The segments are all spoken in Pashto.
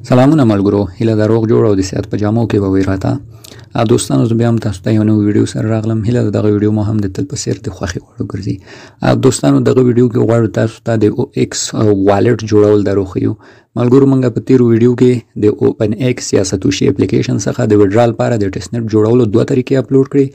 سلامونه ملګرو، هیله ده روغ جوړ او د صحت په جامو کې به وي راته. دوستانو زه بیا هم تاسو ته یو نوی ویډیو سره راغلم. هیله ده دغه ویډیو مو هم د تل په څیر د خوښې وړ ګرځي. دوستانو دغه ویډیو کې غواړو تاسو ته د او ایکس والټ جوړول دروخیو. ملګرو موږ په تیرو ویډیو کې د اوپن ایکس یا ساتوشي اپلیکیشن څخه د وډرال لپاره د ټیسټ نت جوړولو دوه طریقې اپلوډ کړي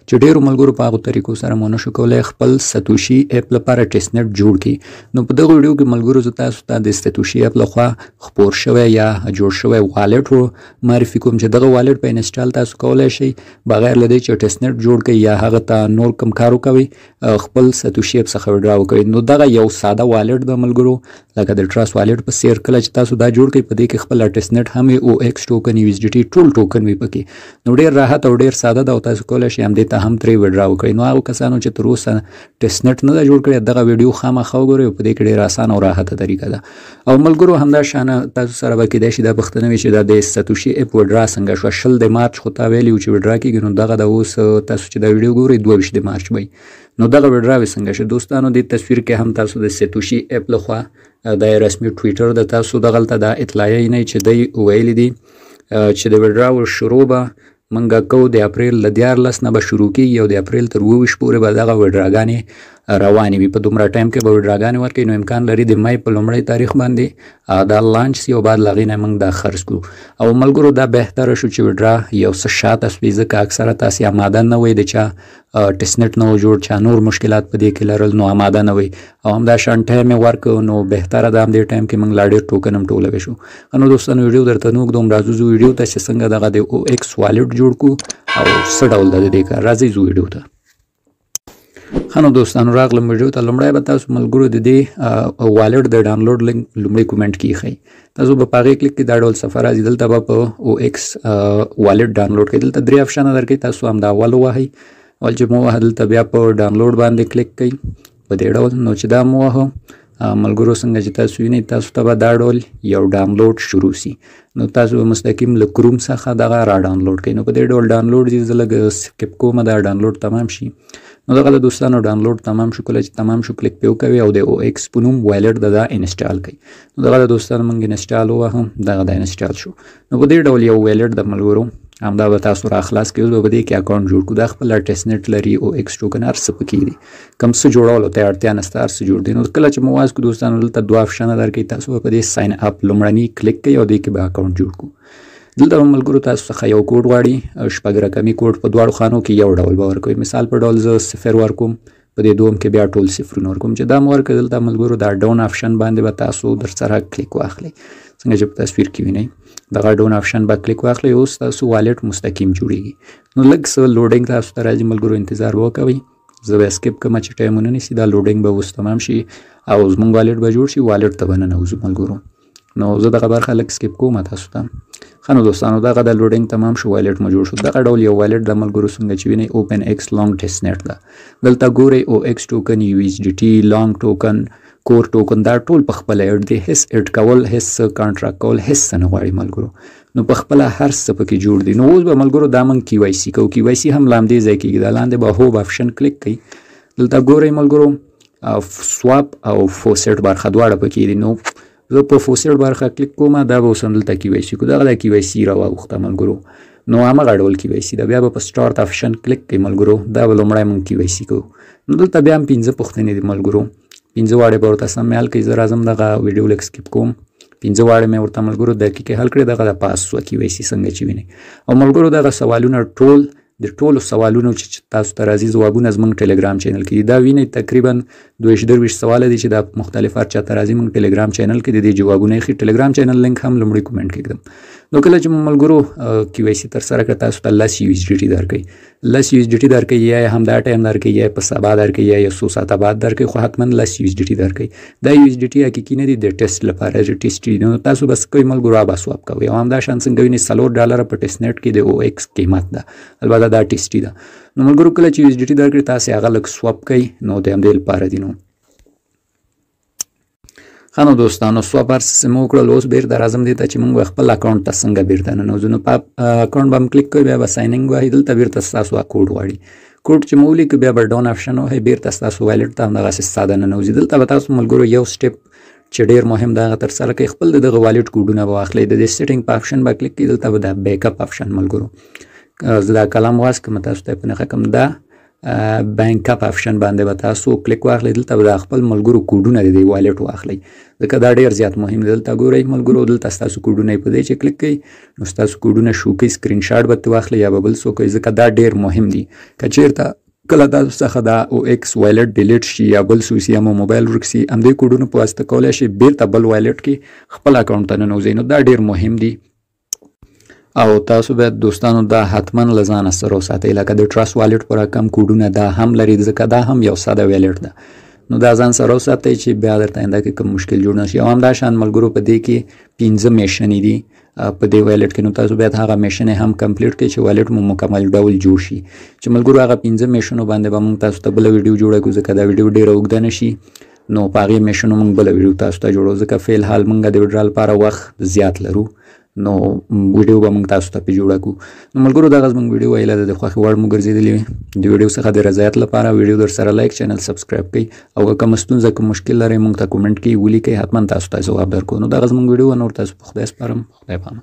چې ډیرو ملګرو په هغه طریقو سره مو نشو کولای خپل ساتوشي اپ لپاره ټیسټ نت جوړ کړي. نو په دغه ویډیو کې ملګرو زه تاسو ته د ساتوشي اپ لخوا خپور شوی یا جوړ شوی والټ معرفي کوم چې دغه والټ په انسټال تاسو کولای شئ بغیر له دې چې ټیسټ نت جوړ کړئ یا هغه ته نور کوم کار وکوي خپل ساتوشي اپ څخه وډرا وکړئ. نو دغه یو ساده والټ د ملګرو لکه د ټراست والټ په څیر کله چې تاسو دا جوړ کړئ په دې کې خپل ټیسټ نت هم او ایکس ټوکن یو اس ډي ټي ټول ټوکن وي پکې. نو ډیر راحت او ډیر ساده ده او تاسو کولای شئ هم دې ته هم ترې وډرا وکړئ. نو هغه کسانو چې تر اوسه ټیسټ نت نه جوړ کړی دغه ویډیو خامخا وګورئ په دې کې ډیر اسانه او راحته طریقه ده. او ملګرو همدا شانه تاسو سره به کېدای شي دا پوښتنه وي چې د ساتوشي اپ وډرا څنګه شو. 10 د مارچ خو تا ویلي چې وډرا کېږي نو دغه د اوس تاسو چې دا ویډیو ګورئ 22 د مارچ وي. نو دغه وډرا څنګه شو دوستانو د تصویر کې هم تاسو د ساتوشي اپ لخوا د رسمي ټویټر د تاسو دغلته د اطلاعیه نه چې دی ویلي دي چې د وډرا شروع به منګه کو د اپریل ل 14 نه به شروع کیږي او د اپریل تر 22 پورې به دغه وډراګانې روانې وي. په دومره ټایم کې به وډراګانې ورکړي نو امکان لري د مای په لومړی تاریخ باندې دا لانچ سی او بعد لغې نه موږ دا خرڅ کړو. او ملګرو دا بهتره شو چې وډرا یو څه شاته سوي ځکه اکثره تاسې آماده نه وئ د چا ټیسټ نت نه و جوړ چا نور مشکلات په دې کې لرل نو آماده نه وئ او همدا شان ټایم یې ورکړو نو بهتره ده همدې ټایم کې موږ لا ډېر ټوکن هم ټولوی شو. نو دوستانو ویډیو درته نه اوږدوم راځو زه ویډیو ته چې څنګه دغه د او ایکس والټ جوړ کړو او څه ډول ده د دې کار. راځئ زه ویډیو ته. نو دوستانو راغلم ویډیو ته. لومړی به تاسو ملګرو د دې والټ د ډاونلوډ لینک لومړی کومنټ کې ایښئ. تاسو به په هغې کلیک کې دا ډول صفحه راځي. دلته به په او ایکس والټ ډاونلوډ کړئ. دلته 3 آپشنه درکوي تاسو همدا اول ووهئ. اول چې مو وهه دلته بیا په ډاونلوډ باندې کلیک کوئ په دې ډول. نو چې دا مو وهه ملګرو څنګه چې تاسو وینئ تاسو ته به دا ډول یو ډاونلوډ شروع سي. نو تاسو به مستقیم له کروم څخه دغه را ډاونلوډ کړئ. نو په دې ډول ډاونلوډ دي زه لږ سکپ کوم دا ډاونلوډ تمام شي. نو دغه د دوستانو ډاونلوډ تمام شو. کله چې تمام شو کلیک پې وکوئ او د او ایکس په نوم والټ د دا انسټال کړئ. نو دغه د دوستانو موږ انسټال ووهم دغه د انسټال شو. نو په دې ډول یو والټ د ملګرو همدا به تاسو را خلاص کړئ. اوس به په دې کې اکاونټ جوړ کړو. دا خپل ټیسټ نت لري او ایکس ټوکن هر څه پکې دي کوم څه جوړولو ته اړتیا نشته هر څه جوړ دي. نو کله چې مو واز کړو دوستانو دلته 2 آپشنه درکوي. تاسو به په دې ساین اپ لومړني کلیک کوئ او دې کې به اکاونټ جوړ کړو. دلته به ملګرو تاسو څخه یو کوډ غواړي 6 رقمي کوډ په دواړو خانو کې یو ډول به ورکوئ. مثال په ډول زه 0 ورکوم په دې دوم کې بیا ټول صفرونه ورکوم. چې دا مو ورکړه دلته ملګرو دا ډاون آپشن باندې به تاسو در سره کلیک واخلئ څنګه چې په تصویر کې وینئ دغه ډاون آپشن به کلیک واخلئ. اوس تاسو والټ مستقیم جوړیږي. نو لږ څه لوډینګ تاسو ته راځي ملګرو انتظار به وکوئ. زه به اسکیپ کوم چې ټایم ونه نیسي دا لوډینګ به اوس تمام شي او زموږ والټ به جوړ شي. والټ ته به ننوځو ملګرو. نو زه دغه برخه لږ سکیپ کوم تاسو ته. ښه نو دوستانو دغه د لوډینګ تمام شو والټ مو جوړ شو. دغه ډول یو والټ د ملګرو څنګه چې وینئ اوپن ایکس لانګ ټیسټ نت ده. دلته ګورئ او ایکس ټوکن یو اس ډي ټي لانګ ټوکن کور ټوکن دا ټول په خپله ایډ دي. هیڅ ایډ کول هیڅ کانټراکټ کول هیڅ څه نه غواړي ملګرو. نو په خپله هر څه پکې جوړ دي. نو اوس به ملګرو دا موږ کی واي سي کوو. کی واي سي هم لاندې ځای کېږي. دا لاندې به هوب آپشن کلیک کوئ. دلته ګورئ ملګرو سواپ او فوسټ برخه دواړه پکې دي. نو زه په فوسټ برخه کلیک کوم دا به اوس هم دلته کی واي سي کو. دغه د کی واي سي راواوښته ملګرو. نو همغه ډول کی واي سي ده. بیا به په سټارټ آپشن کلیک کوئ ملګرو. دا به لومړی موږ کی واي سي کوو. نو دلته بیا هم 5 پوښتنې دي ملګرو. 5 واړې به ورته سم حل کړئ. زه راځم دغه ویډیو لږ سکیپ کوم. 5 واړې مې ورته ملګرو دقیقې حل کړې. دغه د پاس سوه کی واي سي څنګه چې وینئ. او ملګرو دغه سوالونه ټول د ټولو سوالونو چې تاسو ته راځي ځوابونه زموږ ټلګرام چینل کې دي. دا وینئ تقریبا 22 سواله دي چې دا مختلف هر چاته راځي موږ ټلګرام چینل کې د دې جوابونه ایښي. ټلګرام چینل لینک هم لومړی کومنټ کې ږدم. نو کله چې ملګرو کی واي سي تر سره کړه تاسو ته 10 یو اس ډي ټي درکوي. 10 یو اس ډي ټي درکوي یا همدا ټایم درکوي یا په سبا درکوي یا 100 ساعته بعد درکوي خو حتما 10 یو اس ډي ټي درکوي. دا یو اس ډي ټي حقیقي نه دي د ټیسټ لپاره چې ټیسټ دي. نو تاسو بس کوئ ملګرو ابا سواپ کوئ. او همدا شان څنګه وینئ $4 په ټیسټ نت کې د او ایکس قیمت ده. البته دا ټیسټي ده. نو ملګرو کله چې یو اس ډي ټي درکړي تاسې هغه لږ سواپ کوئ. نو د همدې لپاره دي. نو ښه نو دوستانو سواپ هر څه مو وکړل. اوس بیرته راځم دې ته چې موږ خپل اکاونټ ته څنګه بیرته ننوځو. نو په اکاونټ به هم کلیک کوئ. بیا به سایننګ وهئ. دلته بیرته ستاسو کوډ غواړي. کوډ چې مو ولیکئ بیا به ډاون آپشن وهئ. بیرته ستاسو والټ ته همدغسې ساده ننوځي. دلته به تاسو ملګرو یو سټیپ چې ډیر مهم دا تر سره کې خپل دغه والټ کوډونه به واخلئ د دې سیټینګ په آپشن باندې کلیک کړئ دلته به د بیک اپ آپشن ملګرو زه دا کلام واس کوم تاسو ته په نښه کوم دا بانک اپ آپشن باندې به تاسو کلیک واخلئ دلته به د خپل ملګرو کوډونه د دې والټ واخلئ ځکه دا ډیر زیات مهم دی دلته ګورئ ملګرو دلته ستاسو کوډونه په دې چې کلیک کړئ نو ستاسو کوډونه شو کوي سکرین شاټ به واخلئ یا به بل څوک ځکه دا ډیر مهم دي که چیرته کله تاسو څخه دا او ایکس وایلټ ډیلیټ شي یا بل څه شي یا مو موبایل ورک شي همدې کوډونو په واسطه کولی شئ بیرته بل وایلټ کې خپل اکاونټ ته ننوځئ نو دا ډیر مهم دي او تاسو باید دوستانو دا حتما له ځانه سره وساتئ لکه د ټرست والټ پر کم کوډونه دا هم لري ځکه دا هم یو ساده وایلټ ده نو دا ځان سره وساتئ چې بیا درته آینده کې کوم مشکل جوړ نه شي او همدا شان ملګرو په دې کې 15 میشنې دي په دې وایلټ کې نو تاسو باید هغه میشنې هم کمپلیټ کړئ چې وایلټ مو مکمل ډول جوړ شي چې ملګرو هغه 15 میشنو باندې به موږ تاسو ته بله ویډیو جوړه کړو ځکه دا ویډیو ډېره اوږده نه شي نو په هغې میشنو موږ بله ویډیو تاسو ته جوړو ځکه فی الحال موږ د ویډیو لپاره وخت زیات لرو نو ویډیو به موږ تاسو ته پې جوړه کړو نو ملګرو دغه زموږ ویډیو ایله د خوښې وړ مو ګرځېدلې وي د ویډیو څخه د رضایت لپاره ویډیو در سره لایک چینل سبسکرایب کړئ او که کومه ستونزه کوم مشکل لرئ موږ ته کومنټ کې ولیکئ حتما تاسو ته ځواب درکړو نو دغه زموږ ویډیو نور تاسو په خدای سپارم خدای پامه